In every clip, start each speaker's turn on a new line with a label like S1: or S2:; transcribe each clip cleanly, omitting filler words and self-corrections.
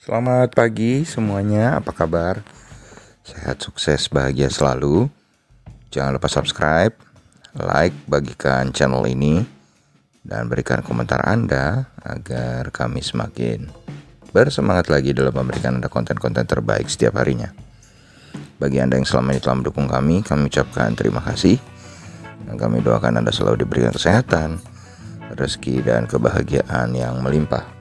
S1: Selamat pagi semuanya, apa kabar? Sehat, sukses, bahagia selalu. Jangan lupa subscribe, like, bagikan channel ini, dan berikan komentar Anda agar kami semakin bersemangat lagi dalam memberikan Anda konten-konten terbaik setiap harinya. Bagi Anda yang selama ini telah mendukung kami ucapkan terima kasih. Dan kami doakan Anda selalu diberikan kesehatan, rezeki, dan kebahagiaan yang melimpah.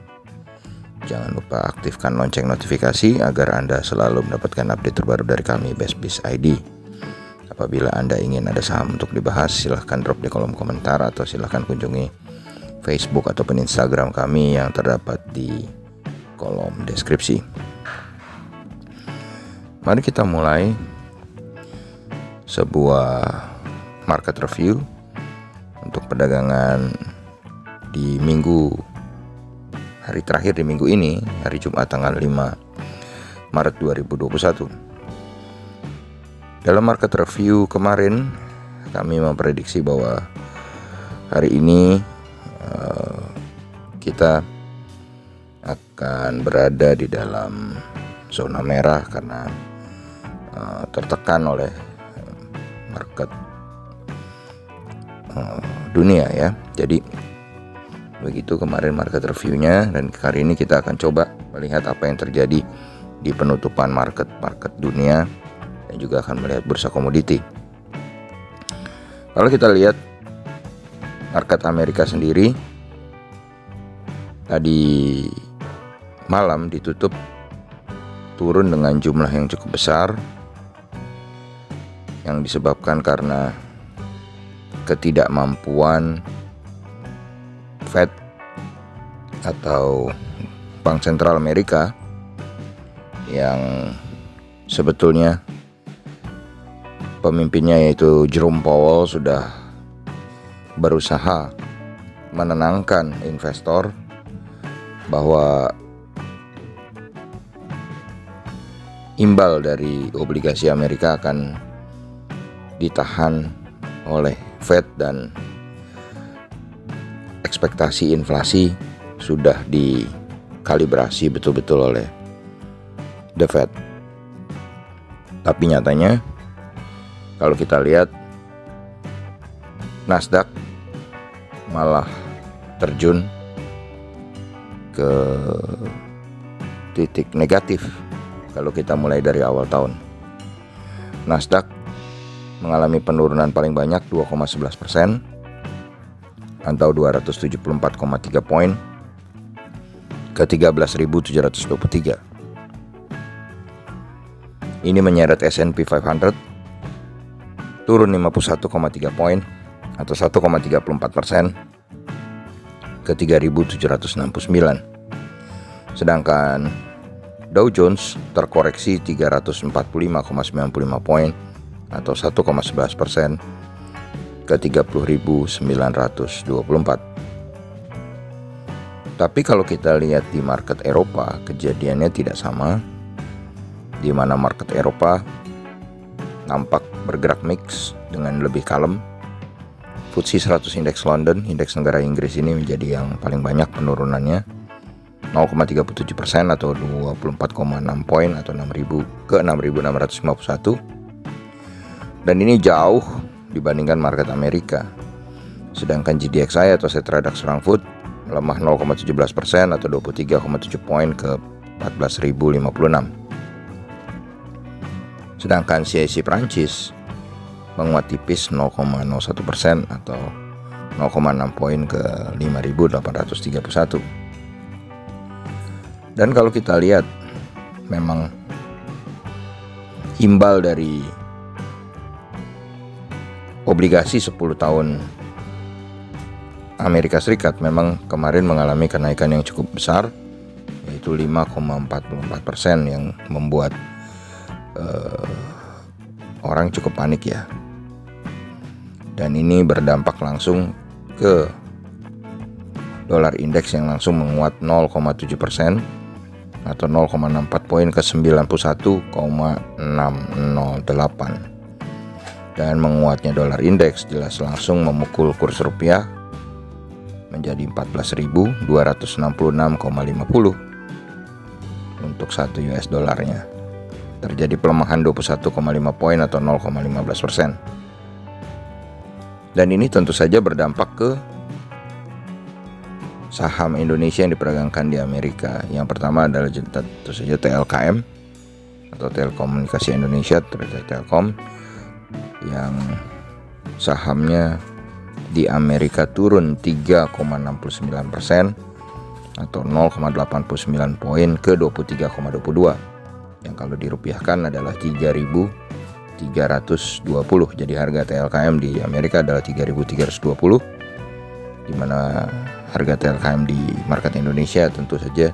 S1: Jangan lupa aktifkan lonceng notifikasi agar Anda selalu mendapatkan update terbaru dari kami BestBiz ID. Apabila Anda ingin ada saham untuk dibahas, silahkan drop di kolom komentar atau silahkan kunjungi Facebook ataupun Instagram kami yang terdapat di kolom deskripsi. Mari kita mulai sebuah market review untuk perdagangan di hari terakhir di minggu ini, hari Jumat tanggal 5 Maret 2021. Dalam market review kemarin, kami memprediksi bahwa hari ini kita akan berada di dalam zona merah karena tertekan oleh market dunia ya. Jadi begitu kemarin market reviewnya, dan hari ini kita akan coba melihat apa yang terjadi di penutupan market dunia dan juga akan melihat bursa komoditi. Kalau kita lihat market Amerika sendiri, tadi malam ditutup turun dengan jumlah yang cukup besar yang disebabkan karena ketidakmampuan Fed atau Bank Sentral Amerika yang sebetulnya pemimpinnya yaitu Jerome Powell sudah berusaha menenangkan investor bahwa imbal dari obligasi Amerika akan ditahan oleh Fed dan ekspektasi inflasi sudah dikalibrasi betul-betul oleh The Fed. Tapi nyatanya kalau kita lihat Nasdaq malah terjun ke titik negatif. Kalau kita mulai dari awal tahun, Nasdaq mengalami penurunan paling banyak 2,11%. atau 274,3 poin ke 13.723. Ini menyeret S&P 500 turun 51,3 poin atau 1,34% ke 3.769. Sedangkan Dow Jones terkoreksi 345,95 poin atau 1,11% ke 30.924. Tapi kalau kita lihat di market Eropa, kejadiannya tidak sama, di mana market Eropa nampak bergerak mix dengan lebih kalem. FTSE 100 Index London, indeks negara Inggris ini menjadi yang paling banyak penurunannya, 0,37% atau 24,6 poin atau 6.651. Dan ini jauh dibandingkan market Amerika. Sedangkan GDXI atau Xetra-Dax Frankfurt melemah 0,17% atau 23,7 poin ke 14.056. Sedangkan CAC Prancis menguat tipis 0,01% atau 0,6 poin ke 5.831. Dan kalau kita lihat, memang imbal dari obligasi 10 tahun Amerika Serikat memang kemarin mengalami kenaikan yang cukup besar, yaitu 5,44% yang membuat orang cukup panik ya. Dan ini berdampak langsung ke dolar indeks yang langsung menguat 0,7% atau 0,64 poin ke 91,608. Dan menguatnya dolar indeks jelas langsung memukul kurs rupiah menjadi 14.266,50. untuk 1 US dollarnya. Terjadi pelemahan 21,5 poin atau 0,15%. Dan ini tentu saja berdampak ke saham Indonesia yang diperdagangkan di Amerika. Yang pertama adalah tentu saja TLKM atau Telekomunikasi Indonesia, Telkom, yang sahamnya di Amerika turun 3,69% atau 0,89 poin ke 23,22, yang kalau dirupiahkan adalah 3.320. Jadi harga TLKM di Amerika adalah 3.320, di mana harga TLKM di market Indonesia tentu saja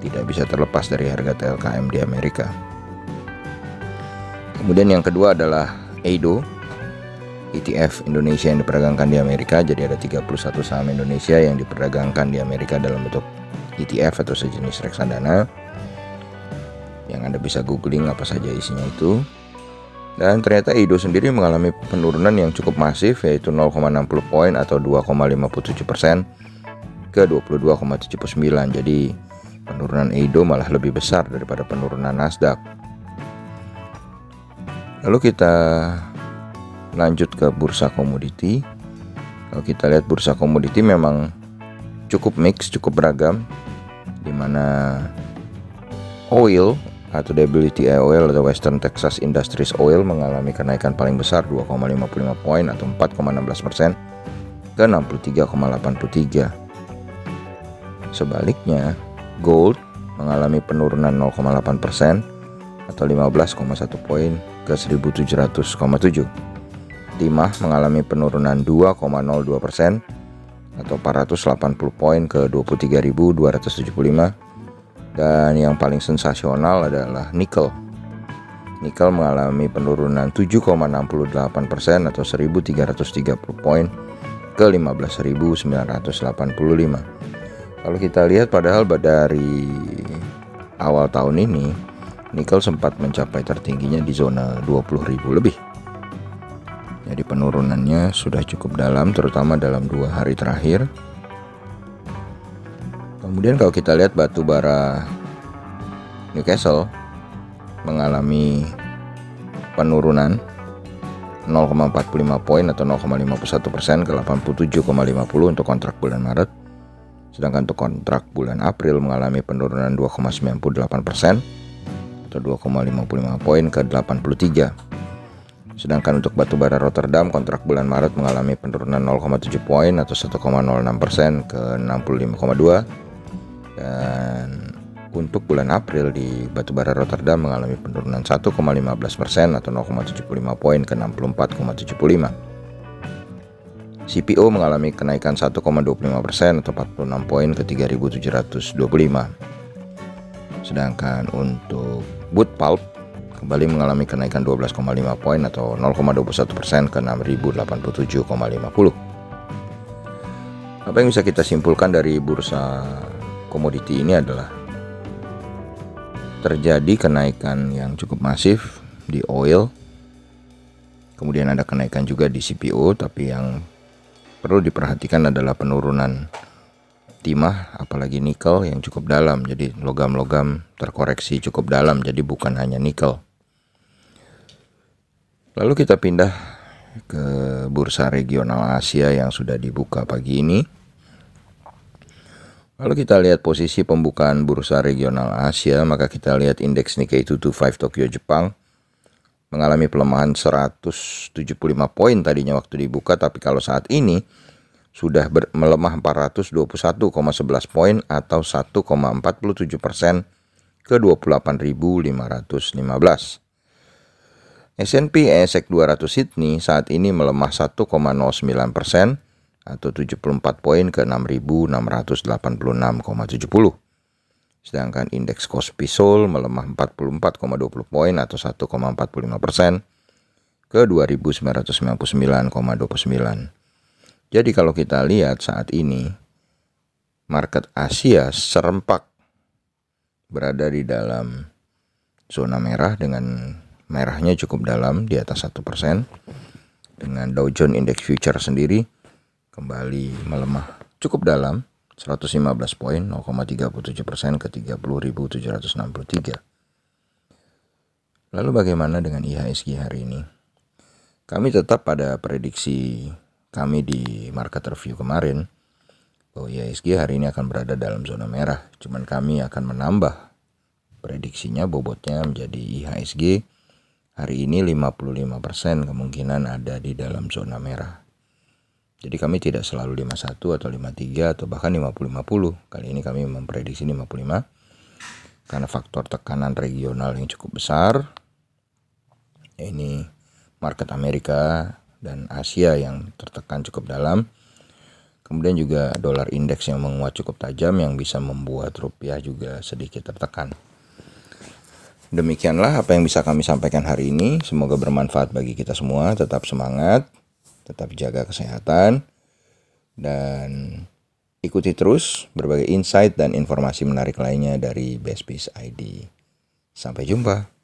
S1: tidak bisa terlepas dari harga TLKM di Amerika. Kemudian yang kedua adalah EIDO, ETF Indonesia yang diperdagangkan di Amerika. Jadi ada 31 saham Indonesia yang diperdagangkan di Amerika dalam bentuk ETF atau sejenis reksadana, yang Anda bisa googling apa saja isinya itu. Dan ternyata EIDO sendiri mengalami penurunan yang cukup masif, yaitu 0,60 poin atau 2,57% ke 22,79. Jadi penurunan EIDO malah lebih besar daripada penurunan Nasdaq. Lalu kita lanjut ke bursa komoditi. Kalau kita lihat bursa komoditi memang cukup mix, cukup beragam, di mana oil atau WTI oil atau Western Texas Industries Oil mengalami kenaikan paling besar 2,55 poin atau 4,16% ke 63,83. Sebaliknya, gold mengalami penurunan 0,8% atau 15,1 poin ke 1.700,7. Timah mengalami penurunan 2,02% atau 480 poin ke 23.275. Dan yang paling sensasional adalah nikel. Nikel mengalami penurunan 7,68% atau 1.330 poin ke 15.985. Kalau kita lihat, padahal dari awal tahun ini nikel sempat mencapai tertingginya di zona 20.000 lebih. Jadi penurunannya sudah cukup dalam, terutama dalam 2 hari terakhir. Kemudian kalau kita lihat batu bara Newcastle mengalami penurunan 0,45 poin atau 0,51% ke 87,50 untuk kontrak bulan Maret. Sedangkan untuk kontrak bulan April mengalami penurunan 2,98% atau 2,55 poin ke 83. Sedangkan untuk batu bara Rotterdam kontrak bulan Maret mengalami penurunan 0,7 poin atau 1,06% ke 65,2. Dan untuk bulan April di batu bara Rotterdam mengalami penurunan 1,15% atau 0,75 poin ke 64,75. CPO mengalami kenaikan 1,25% atau 46 poin ke 3.725. Sedangkan untuk wood pulp kembali mengalami kenaikan 12,5 poin atau 0,21% ke 6.087,50. Apa yang bisa kita simpulkan dari bursa komoditi ini adalah terjadi kenaikan yang cukup masif di oil. Kemudian ada kenaikan juga di CPO, tapi yang perlu diperhatikan adalah penurunan timah, apalagi nikel yang cukup dalam. Jadi logam-logam terkoreksi cukup dalam, jadi bukan hanya nikel. Lalu kita pindah ke bursa regional Asia yang sudah dibuka pagi ini. Lalu kita lihat posisi pembukaan bursa regional Asia, maka kita lihat indeks Nikkei 225 Tokyo Jepang mengalami pelemahan 175 poin tadinya waktu dibuka, tapi kalau saat ini sudah melemah 421,11 poin atau 1,47% ke 28.515. S&P ASX 200 Sydney saat ini melemah 1,09% atau 74 poin ke 6.686,70. Sedangkan indeks Kospi Seoul melemah 44,20 poin atau 1,45% ke 2.999,29. Jadi kalau kita lihat saat ini market Asia serempak berada di dalam zona merah, dengan merahnya cukup dalam di atas 1%. Dengan Dow Jones Index Future sendiri kembali melemah cukup dalam 115 poin, 0,37% ke 30.763. Lalu bagaimana dengan IHSG hari ini? Kami tetap pada prediksi kami di market review kemarin bahwa IHSG hari ini akan berada dalam zona merah. Cuman kami akan menambah prediksinya, bobotnya menjadi IHSG hari ini 55% kemungkinan ada di dalam zona merah. Jadi kami tidak selalu 51 atau 53 atau bahkan 50-50. Kali ini kami memprediksi 55 karena faktor tekanan regional yang cukup besar. Ini market Amerika dan Asia yang tertekan cukup dalam. Kemudian juga dolar indeks yang menguat cukup tajam yang bisa membuat rupiah juga sedikit tertekan. Demikianlah apa yang bisa kami sampaikan hari ini. Semoga bermanfaat bagi kita semua. Tetap semangat, tetap jaga kesehatan, dan ikuti terus berbagai insight dan informasi menarik lainnya dari Best Piece ID. Sampai jumpa.